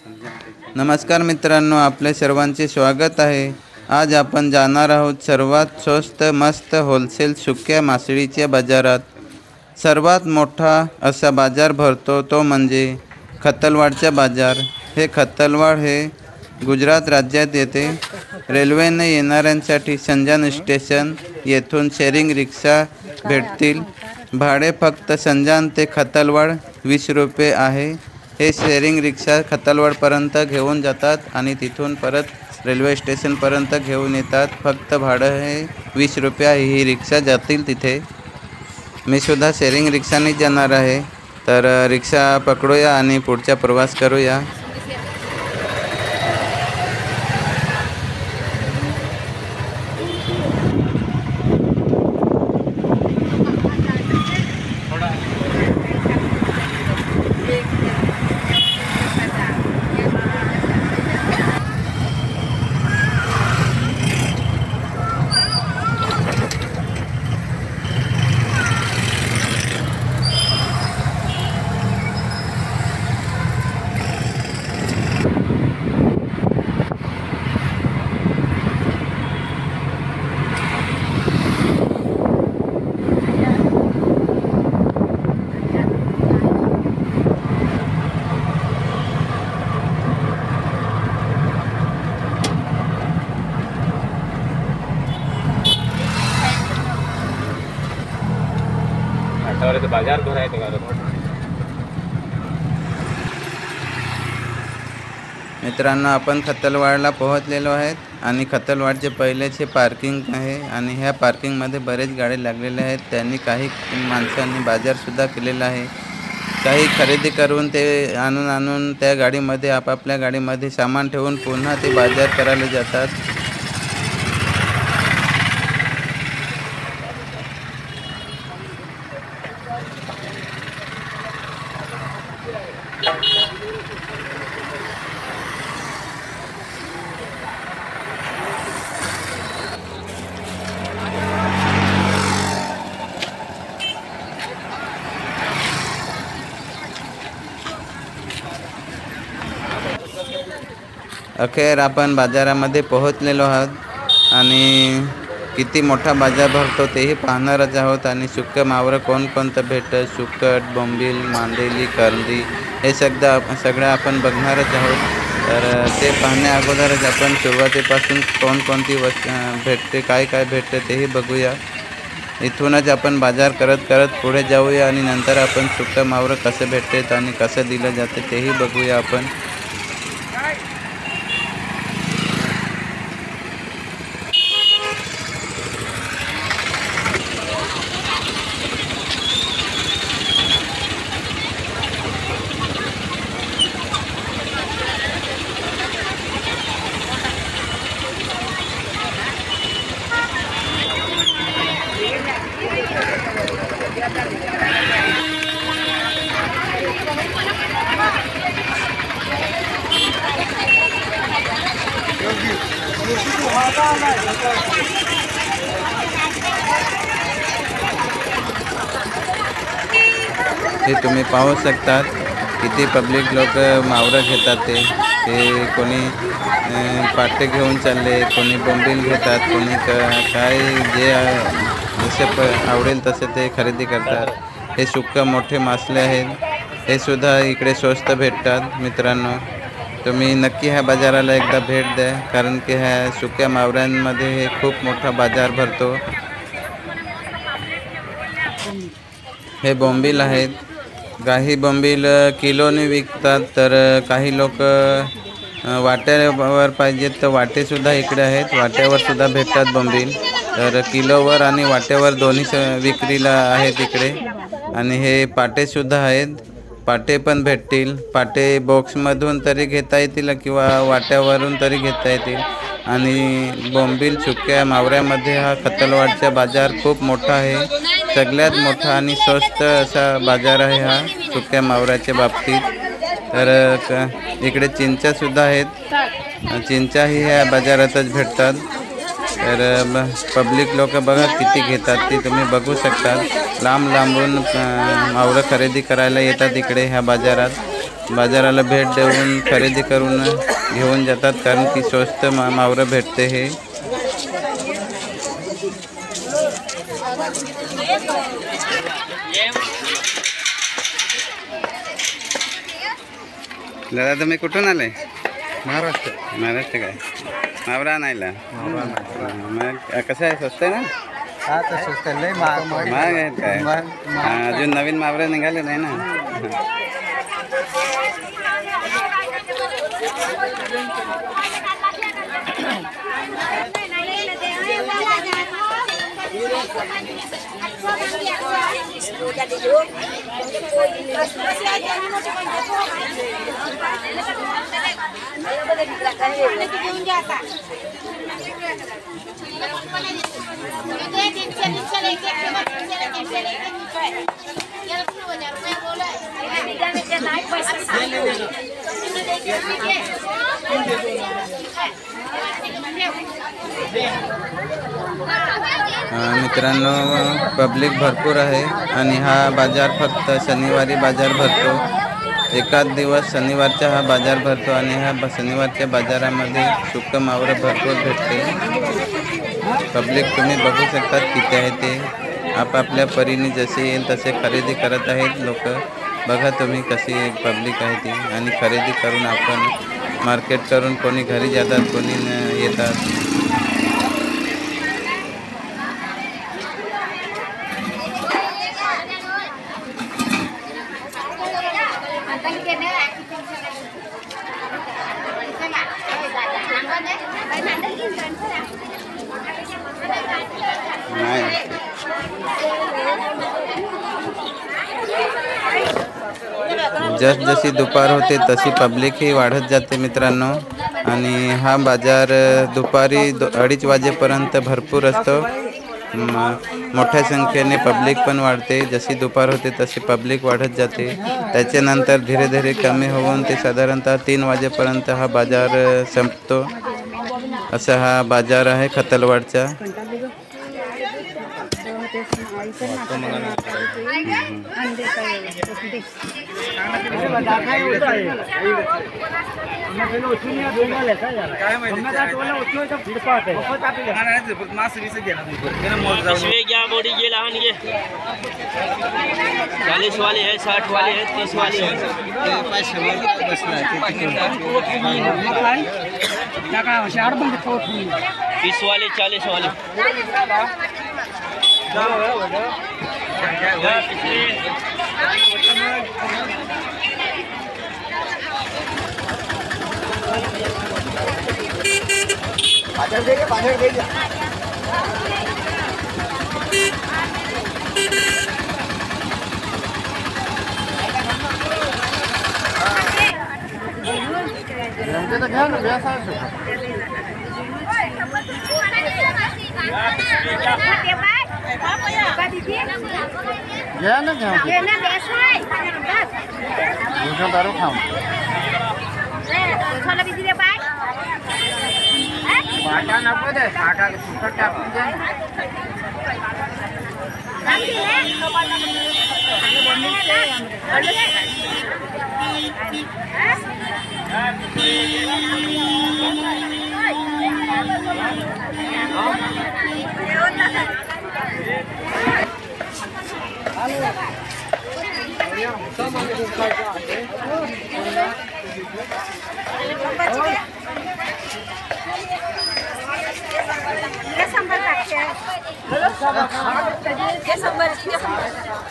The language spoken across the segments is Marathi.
नमस्कार मित्रांनो, आपले सर्वांचे स्वागत आहे। आज आपण जाणार आहोत सर्वात स्वस्त मस्त होलसेल सुक्या मासळीच्या बाजारात। सर्वात मोठा असा बाजार भरतो तो म्हणजे खतलवाडचा बाजार। हे खतलवाड हे गुजरात राज्यात येते। रेल्वेने येणाऱ्यांसाठी संजान स्टेशन येथून शेअरिंग रिक्षा भेटतील। भाडे फक्त संजान ते खतलवाड 20 रुपये आहे। हे शेअरिंग रिक्षा खतलवाडपर्यंत घेऊन जातात आणि तिथून परत रेल्वे स्टेशनपर्यंत घेऊन येतात। फक्त भाडं हे 20 रुपये आहे। ही रिक्षा जातील तिथे। मी सुद्धा शेअरिंग रिक्षाने जाणार आहे, तर रिक्षा पकडूया आणि पुढचा प्रवास करूया। बाजार भरायचं का? मित्रांनो, आपण खतलवाडला पोहोचलेलो आहेत आणि खतलवाडचे पहिलेचे पार्किंग आहे आणि ह्या पार्किंगमध्ये बरेच गाडी लागलेले आहेत। त्यांनी काही माणसांनी बाजार सुद्धा केलेला आहे। काही खरेदी करून ते आणून त्या गाडीमध्ये आपापल्या गाडीमध्ये सामान ठेवून पुन्हा ते बाजार करायला जातात। अखेर आपण बाजारामध्ये पोहोचलेलो आहोत आणि किती मोठा बाजार भरतो तेही पाहणारच आहोत। आणि सुक्कं मावरं कोणकोणतं भेटतं, सुकट, बोंबील, मांदेली, करंदी हे सगळं आपण बघणारच आहोत। तर ते पाहण्या अगोदरच आपण सुरुवातीपासून कोणकोणती भेटते, काय भेटते तेही बघूया। इथूनच आपण बाजार करत पुढे जाऊया आणि नंतर आपण सुक्कं मावरं कसं भेटते आणि कसं दिलं जाते तेही बघूया आपण। हे तुम्ही पाहू शकतात किती पब्लिक लोक मावरं घेतात। ते कोणी पाटे घेऊन चालले, कोणी बोंबील घेतात, कोणी काय जे जसे आवडेल तसे ते खरेदी करतात। हे सुक्कं मोठे मासले आहेत, हे सुद्धा इकडे स्वस्त भेटतात। मित्रांनो, तुम्ही नक्की ह्या बाजाराला एकदा भेट द्या, कारण की ह्या सुक्या मावऱ्यांमध्ये हे खूप मोठा बाजार भरतो। हे बोंबील आहेत। काही बोंबील किलोने विकतात, तर काही लोक वाट्यावर पाहिजेत तर वाटेसुद्धा इकडे आहेत। वाट्यावर सुद्धा भेटतात बोंबील, तर किलोवर आणि वाट्यावर दोन्ही विक्रीला आहेत इकडे। आणि हे पाटेसुद्धा आहेत, पाटे पण भेटतील। पाटे बॉक्समधून तरी घेता येतील किंवा वाट्यावरून तरी घेता येतील। आणि बोंबील सुक्या मावऱ्यामध्ये हा खतलवाडचा बाजार खूप मोठा आहे। सगळ्यात मोठा आणि स्वस्त असा बाजार आहे हा सुक्या मावऱ्याच्या बाबतीत। तर इकडे चिंचासुद्धा आहेत, चिंचाही ह्या बाजारातच भेटतात। तर पब्लिक लोक बघा किती घेतात ते तुम्ही बघू शकता। लांब लांबून मावरं खरेदी करायला येतात इकडे ह्या बाजारात। बाजाराला भेट देऊन खरेदी करून घेऊन जातात, कारण की स्वस्त मावरं भेटते हे. दादा तुम्ही कुठून आले? महाराष्ट्र. महाराष्ट्र. काय मावरा आणायला? मग कसं आहे, स्वस्त आहे ना? हा तर स्वस्त लय महाग आहेत काय? अजून नवीन मावरा निघाले नाही ना. मित्रांनो, पब्लिक भरपूर आहे आणि हा बाजार फक्त शनिवारी बाजार भरतो. एकाच दिवस शनिवारचा हा बाजार भरतो आणि ह्या शनिवारच्या बाजारामध्ये सुक्क मावरं भरपूर भेटते. पब्लिक तुम्ही बघू शकतात किती आहे ते. आपापल्या परीने जसे येईल तसे खरेदी करत आहेत लोक. बघा तुम्ही कशी पब्लिक आहे ती. आणि खरेदी करून आपण मार्केट करून कोणी घरी जातात, कोणी येतात. जशी दुपार होते तशी पब्लिक ही वाढत जाते मित्रांनो. आणि हा बाजार दुपारी 2:30 वाजेपर्यंत भरपूर असतो. मोठ्या संख्येने पब्लिक पण वाढते. जशी दुपार होते तशी पब्लिक वाढत जाते. त्याच्यानंतर धीरे धीरे कमी होऊन ते साधारणतः 3 वाजेपर्यंत हा बाजार संपतो. असा हा बाजार आहे खतलवाडचा. बॉडी ये लहान ये 40 वाले है, 60 वाले है, 30 वाले है. 30 वाले, 40 वाले.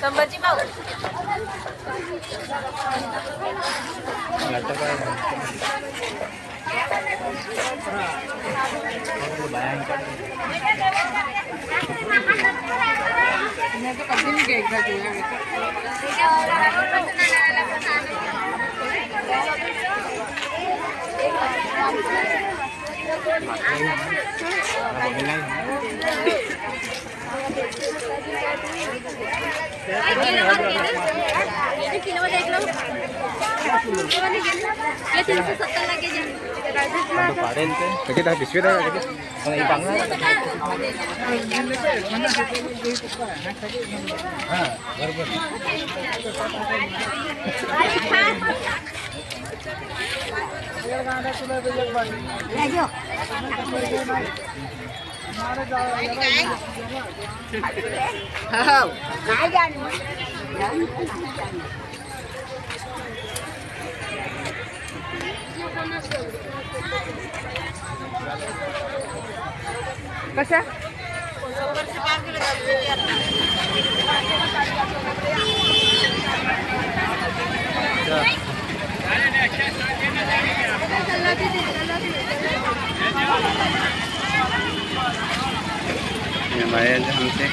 संभाजी भाऊ कशा ये भाई आज हमसे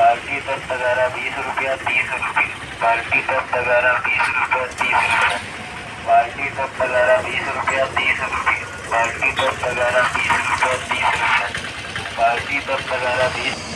बाल्टी 10 तगारा 20 रुपया 30 रुपये बाल्टी 10 तगारा 20 रुपया 30 रुपये बाल्टी 10 तगारा 20 रुपया 30 रुपये बाल्टी 10 तगारा 20 रुपया 30 रुपये बाल्टी 10 तगारा 20